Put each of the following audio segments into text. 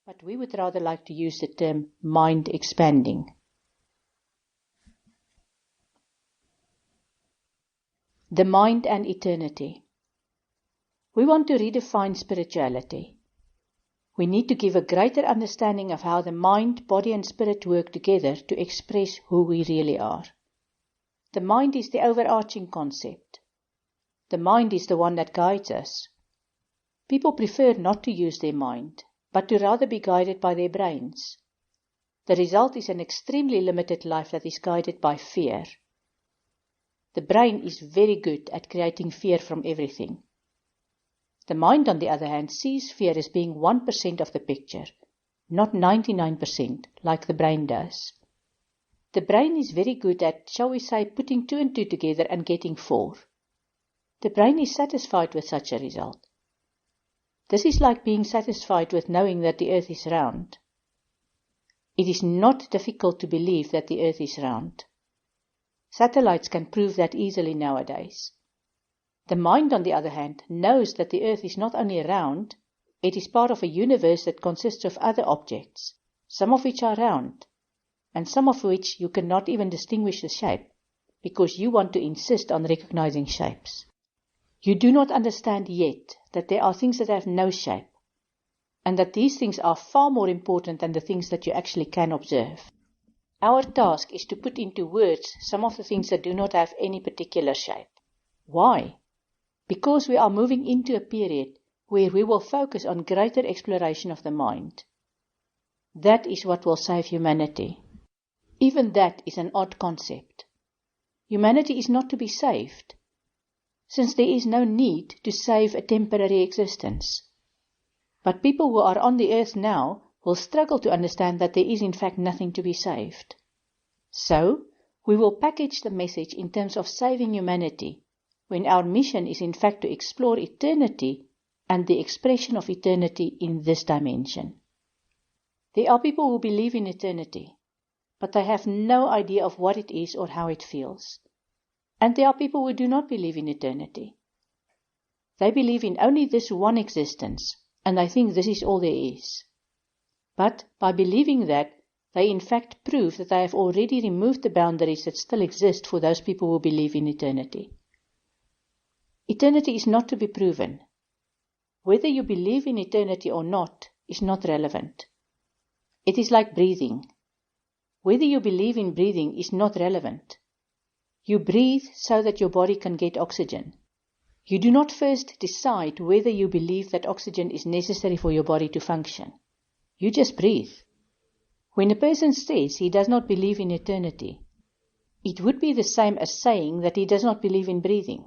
but we would rather like to use the term mind expanding. The mind and eternity. We want to redefine spirituality. We need to give a greater understanding of how the mind, body and spirit work together to express who we really are. The mind is the overarching concept. The mind is the one that guides us. People prefer not to use their mind, but to rather be guided by their brains. The result is an extremely limited life that is guided by fear. The brain is very good at creating fear from everything. The mind, on the other hand, sees fear as being 1% of the picture, not 99% like the brain does. The brain is very good at, shall we say, putting 2 and 2 together and getting 4. The brain is satisfied with such a result. This is like being satisfied with knowing that the earth is round. It is not difficult to believe that the earth is round. Satellites can prove that easily nowadays. The mind, on the other hand, knows that the earth is not only round, it is part of a universe that consists of other objects, some of which are round, and some of which you cannot even distinguish the shape, because you want to insist on recognizing shapes. You do not understand yet that there are things that have no shape, and that these things are far more important than the things that you actually can observe. Our task is to put into words some of the things that do not have any particular shape. Why? Because we are moving into a period where we will focus on greater exploration of the mind. That is what will save humanity. Even that is an odd concept. Humanity is not to be saved, since there is no need to save a temporary existence. But people who are on the earth now will struggle to understand that there is in fact nothing to be saved. So, we will package the message in terms of saving humanity, when our mission is in fact to explore eternity and the expression of eternity in this dimension. There are people who believe in eternity, but they have no idea of what it is or how it feels. And there are people who do not believe in eternity. They believe in only this one existence, and they think this is all there is. But by believing that, they in fact prove that they have already removed the boundaries that still exist for those people who believe in eternity. Eternity is not to be proven. Whether you believe in eternity or not is not relevant. It is like breathing. Whether you believe in breathing is not relevant. You breathe so that your body can get oxygen. You do not first decide whether you believe that oxygen is necessary for your body to function. You just breathe. When a person says he does not believe in eternity, it would be the same as saying that he does not believe in breathing.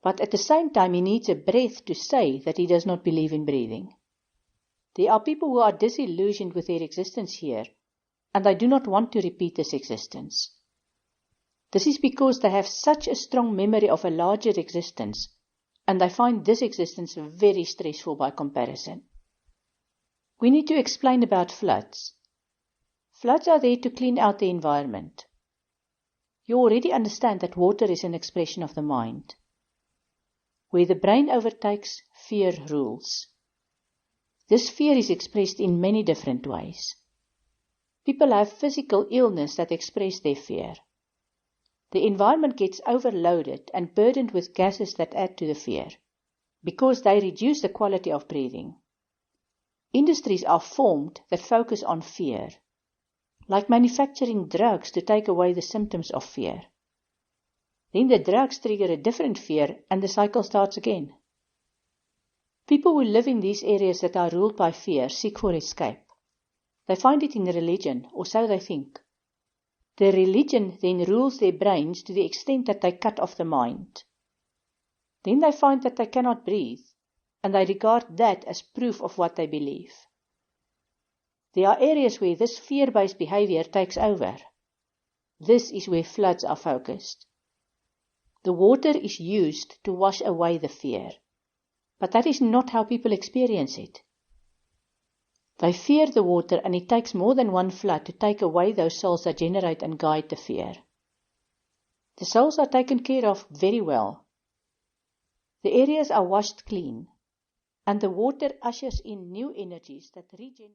But at the same time, he needs a breath to say that he does not believe in breathing. There are people who are disillusioned with their existence here, and they do not want to repeat this existence. This is because they have such a strong memory of a larger existence, and they find this existence very stressful by comparison. We need to explain about floods. Floods are there to clean out the environment. You already understand that water is an expression of the mind. Where the brain overtakes, fear rules. This fear is expressed in many different ways. People have physical illness that express their fear. The environment gets overloaded and burdened with gases that add to the fear, because they reduce the quality of breathing. Industries are formed that focus on fear, like manufacturing drugs to take away the symptoms of fear. Then the drugs trigger a different fear and the cycle starts again. People who live in these areas that are ruled by fear seek for escape. They find it in religion, or so they think. The religion then rules their brains to the extent that they cut off the mind. Then they find that they cannot breathe, and they regard that as proof of what they believe. There are areas where this fear-based behavior takes over. This is where floods are focused. The water is used to wash away the fear, but that is not how people experience it. They fear the water, and it takes more than one flood to take away those souls that generate and guide the fear. The souls are taken care of very well. The areas are washed clean, and the water ushers in new energies that regenerate.